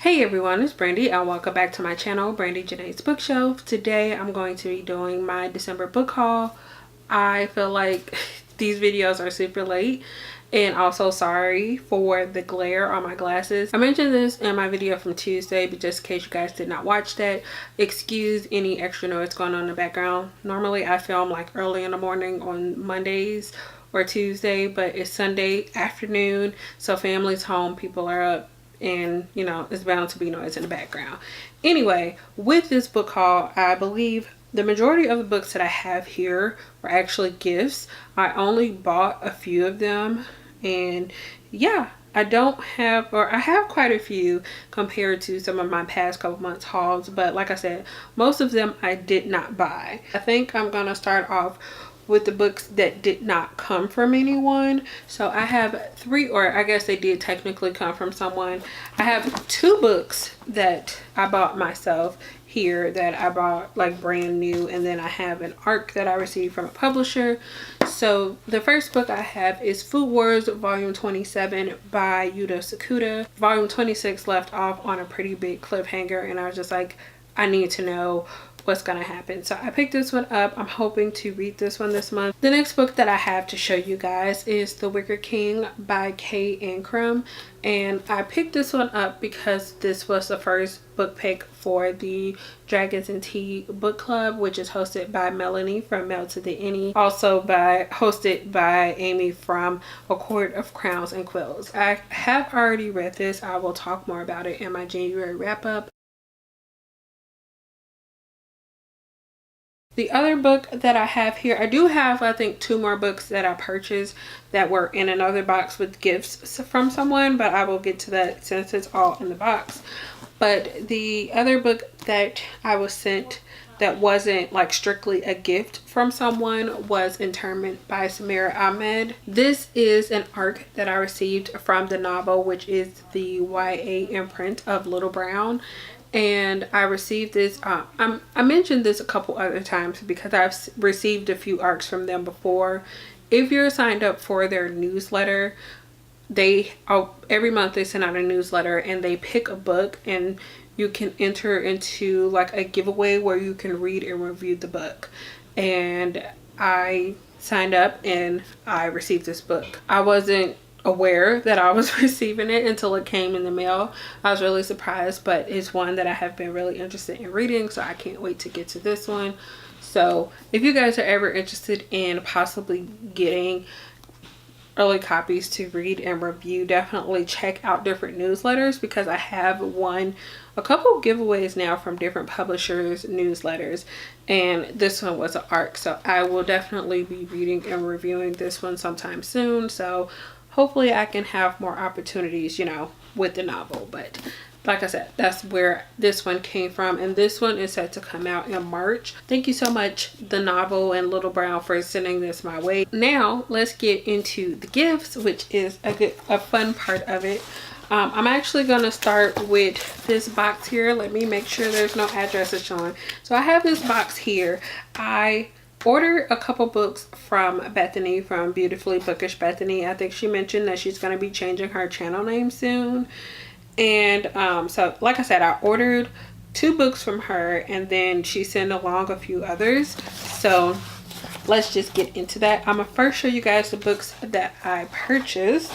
Hey everyone, it's Brandy and welcome back to my channel, Brandy Janae's Bookshelf. Today I'm going to be doing my December book haul. I feel like these videos are super late and also sorry for the glare on my glasses. I mentioned this in my video from Tuesday, but just in case you guys did not watch that, excuse any extra noise going on in the background. Normally I film like early in the morning on Mondays or Tuesday, but it's Sunday afternoon, so family's home, people are up, and you know it's bound to be noise in the background. Anyway, with this book haul, I believe the majority of the books that I have here were actually gifts. I only bought a few of them, and yeah, I don't have, or I have quite a few compared to some of my past couple months hauls, but like I said, most of them I did not buy. I think I'm gonna start off with the books that did not come from anyone. So I have three, or I guess they did technically come from someone. I have two books that I bought myself here, that I bought like brand new, and then I have an ARC that I received from a publisher. So the first book I have is Food Wars Volume 27 by Yuta Sakuda. Volume 26 left off on a pretty big cliffhanger, and I was just like, I need to know what's gonna happen. So I picked this one up. I'm hoping to read this one this month. The next book that I have to show you guys is The Wicker King by Kay Ancrum, and I picked this one up because this was the first book pick for the Dragons and Tea book club, which is hosted by Melanie from Mel to the Any, also hosted by Amy from A Court of Crowns and Quills. I have already read this. I will talk more about it in my January wrap-up. The other book that I have here, I do have, I think, two more books that I purchased that were in another box with gifts from someone, but I will get to that since it's all in the box. But the other book that I was sent that wasn't like strictly a gift from someone was Interment by Samira Ahmed. This is an ARC that I received from the novel, which is the YA imprint of Little Brown. And I received this, I mentioned this a couple other times because I've received a few ARCs from them before. If you're signed up for their newsletter, every month they send out a newsletter and they pick a book, and you can enter into like a giveaway where you can read and review the book. And I signed up and I received this book. I wasn't aware that I was receiving it until it came in the mail. I was really surprised, but it's one that I have been really interested in reading, so I can't wait to get to this one. So if you guys are ever interested in possibly getting early copies to read and review, definitely check out different newsletters, because I have won a couple giveaways now from different publishers' newsletters, and this one was an ARC, so I will definitely be reading and reviewing this one sometime soon. So hopefully I can have more opportunities, you know, with the novel. But like I said, that's where this one came from, and this one is set to come out in March. Thank you so much, The Novel and Little Brown, for sending this my way. Now let's get into the gifts, which is a fun part of it. I'm actually gonna start with this box here. Let me make sure there's no addresses showing. So I have this box here. I ordered a couple books from Bethany, from Beautifully Bookish Bethany. I think she mentioned that she's going to be changing her channel name soon. And so like I said, I ordered two books from her, and then she sent along a few others. So let's just get into that. I'm gonna first show you guys the books that I purchased.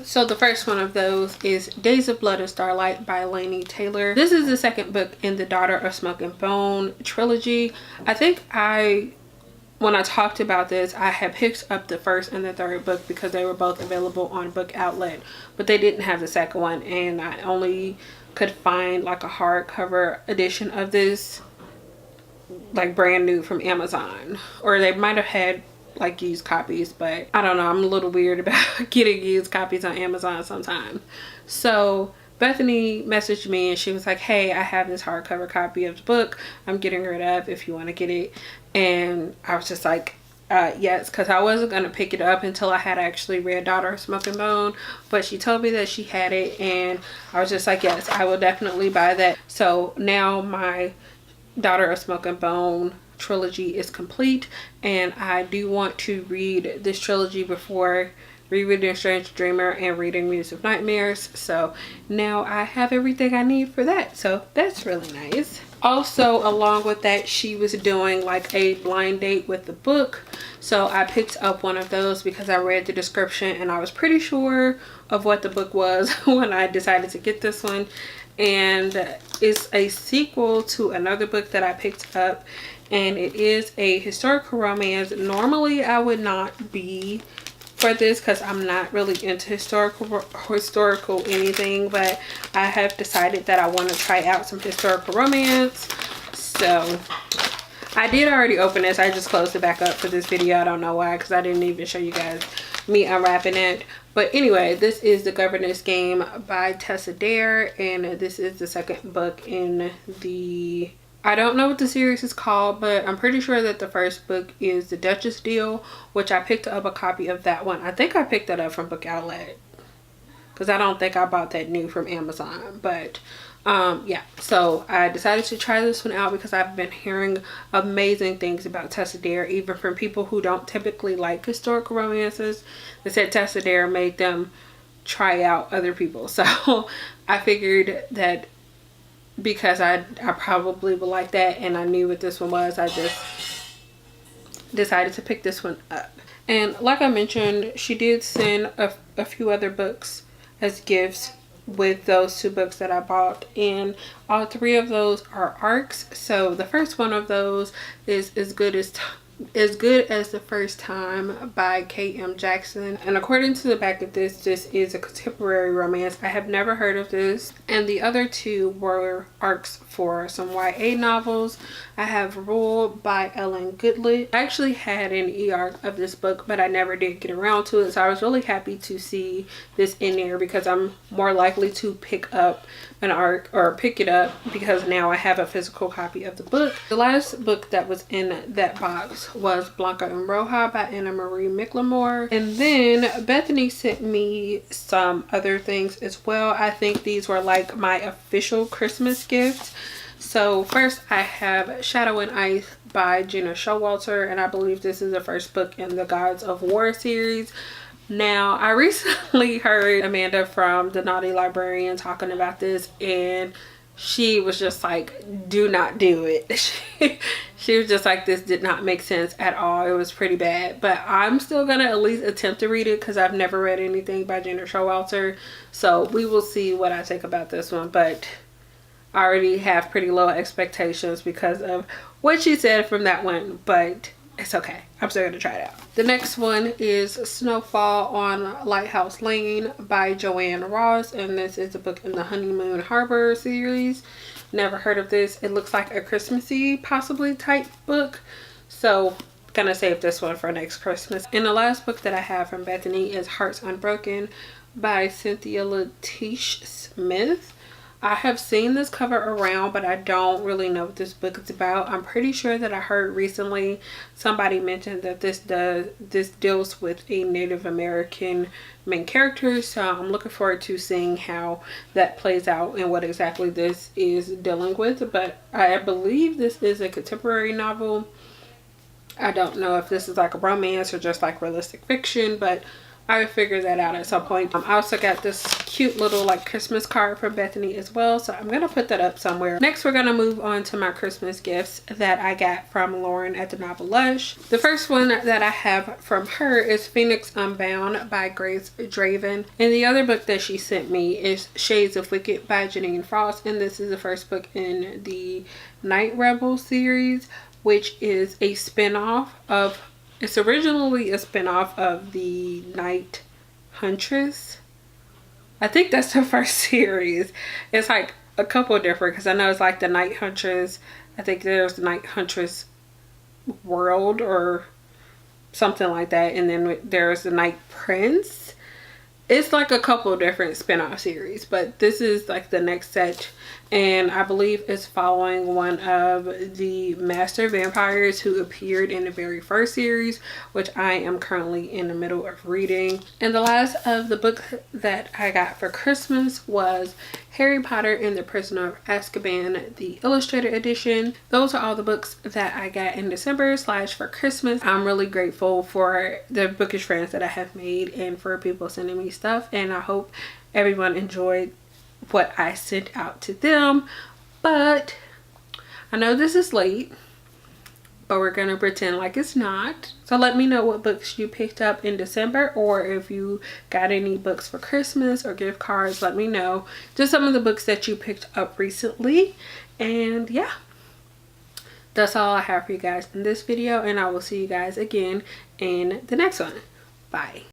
So the first one of those is Days of Blood and Starlight by Laini Taylor. This is the second book in the Daughter of Smoke and Bone trilogy. I think when I talked about this, I had picked up the first and the third book because they were both available on Book Outlet, but they didn't have the second one, and I only could find like a hardcover edition of this, like brand new from Amazon, or they might have had like used copies, but I don't know, I'm a little weird about getting used copies on Amazon sometimes. So Bethany messaged me and she was like, hey, I have this hardcover copy of the book I'm getting rid of if you want to get it. And I was just like, yes, because I wasn't going to pick it up until I had actually read Daughter of Smoke and Bone, but she told me that she had it, and I was just like, yes, I will definitely buy that. So now my Daughter of Smoke and Bone trilogy is complete, and I do want to read this trilogy before rereading Strange Dreamer, and reading Muse of Nightmares. So now I have everything I need for that, so that's really nice. Also, along with that, she was doing like a blind date with the book, so I picked up one of those because I read the description and I was pretty sure of what the book was when I decided to get this one. And it's a sequel to another book that I picked up, and it is a historical romance. Normally I would not be for this because I'm not really into historical anything, but I have decided that I want to try out some historical romance. So I did already open this. I just closed it back up for this video. I don't know why, because I didn't even show you guys me unwrapping it. But anyway, this is The Governess Game by Tessa Dare, and this is the second book in the, I don't know what the series is called, but I'm pretty sure that the first book is The Duchess Deal, which I picked up a copy of that one. I think I picked that up from Book Outlet, because I don't think I bought that new from Amazon. But yeah, so I decided to try this one out because I've been hearing amazing things about Tessa Dare, even from people who don't typically like historical romances. They said Tessa Dare made them try out other people. So I figured that because I probably would like that, and I knew what this one was, I just decided to pick this one up. And like I mentioned, she did send a few other books as gifts with those two books that I bought, and all three of those are arcs. So the first one of those is As Good as the First Time by K.M. Jackson, and according to the back of this is a contemporary romance. I have never heard of this. And the other two were arcs for some YA novels. I have Rule by Ellen Goodlett. I actually had an e-arc of this book, but I never did get around to it, so I was really happy to see this in there because I'm more likely to pick up an arc, or pick it up, because now I have a physical copy of the book. The last book that was in that box was Blanca and Roja by Anna Marie McLemore. And then Bethany sent me some other things as well. I think these were like my official Christmas gifts. So first I have Shadow and Ice by Gina Showalter, and I believe this is the first book in the Gods of War series. Now, I recently heard Amanda from The Naughty Librarian talking about this, and she was just like, do not do it. She was just like, this did not make sense at all. It was pretty bad. But I'm still gonna at least attempt to read it because I've never read anything by Gina Showalter. So we will see what I think about this one. But I already have pretty low expectations because of what she said from that one. But it's okay. I'm still going to try it out. The next one is Snowfall on Lighthouse Lane by Joanne Ross, and this is a book in the Honeymoon Harbor series. Never heard of this. It looks like a Christmassy possibly type book, so gonna save this one for next Christmas. And the last book that I have from Bethany is Hearts Unbroken by Cynthia Latish Smith. I have seen this cover around, but I don't really know what this book is about. I'm pretty sure that I heard recently somebody mentioned that this deals with a Native American main character, so I'm looking forward to seeing how that plays out and what exactly this is dealing with. But I believe this is a contemporary novel. I don't know if this is like a romance or just like realistic fiction, but I will figure that out at some point. I also got this cute little like Christmas card from Bethany as well, so I'm gonna put that up somewhere. Next, we're gonna move on to my Christmas gifts that I got from Lauren at the Novel Lush. The first one that I have from her is Phoenix Unbound by Grace Draven, and the other book that she sent me is Shades of Wicked by Janine Frost, and this is the first book in the Night Rebel series, which is a spin-off of, it's originally a spin-off of the Night Huntress. I think that's the first series. It's like a couple different, because I know it's like the Night Huntress. I think there's the Night Huntress World or something like that. And then there's the Night Prince. It's like a couple different spin-off series, but this is like the next set, and I believe it's following one of the master vampires who appeared in the very first series, which I am currently in the middle of reading. And the last of the book that I got for Christmas was Harry Potter and the Prisoner of Azkaban, the illustrated edition. Those are all the books that I got in December / for Christmas. I'm really grateful for the bookish friends that I have made and for people sending me stuff, and I hope everyone enjoyed what I sent out to them. But I know this is late, but we're gonna pretend like it's not. So let me know what books you picked up in December, or if you got any books for Christmas or gift cards, let me know. Just some of the books that you picked up recently. And yeah, that's all I have for you guys in this video, and I will see you guys again in the next one. Bye.